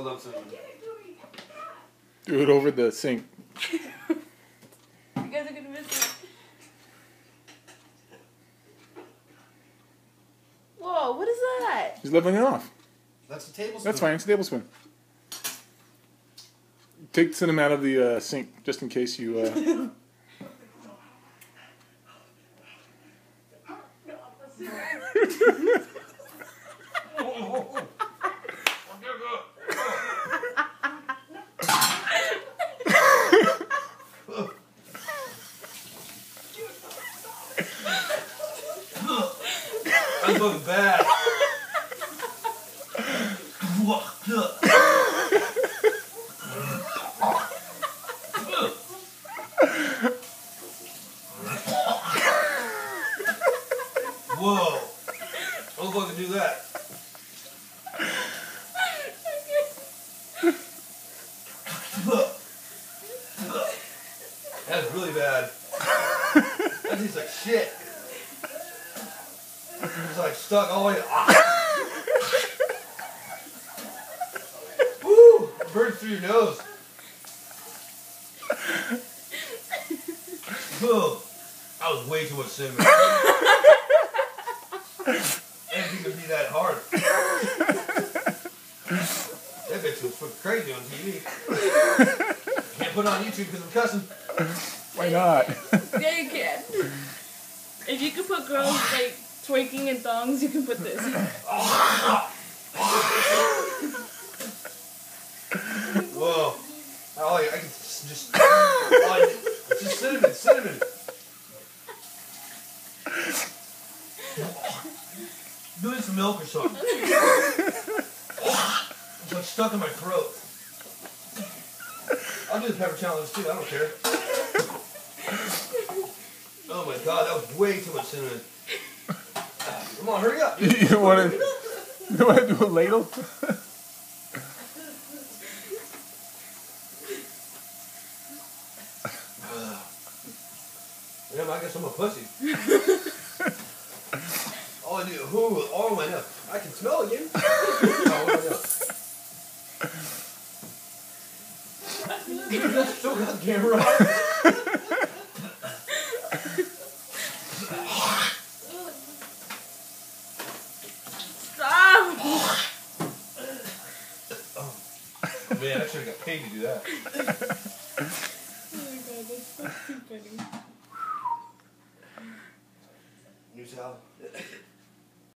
build up cinnamon. Do it over the sink. You guys are gonna miss it. Whoa, what is that? He's leveling it off. That's a tablespoon. That's fine. It's a tablespoon. Take the cinnamon out of the sink just in case you. That's looking bad. Whoa. I don't know if I can do that. That's really bad. That tastes like shit. It's like stuck all the way. Woo! It burns through your nose. Ugh. That was way too much cinnamon. I didn't think it would be that hard. That bitch was fucking crazy on TV. Can't put it on YouTube because I'm cussing. Why not? Yeah, you can. If you could put girls like twerking in thongs, you can put this. Whoa. Oh, I can just... Oh, it's just cinnamon. Do it some milk or something. It's like stuck in my throat. I'll do the pepper challenge too, I don't care. Oh my god, that was way too much cinnamon. Come on, hurry up. You want to do a ladle? Damn, I guess I'm a pussy. All I do, all my nose. I can smell it again. That's so goddamn right. Stop! Oh man, I should have got paid to do that. Oh my god, that's so too funny. New salad.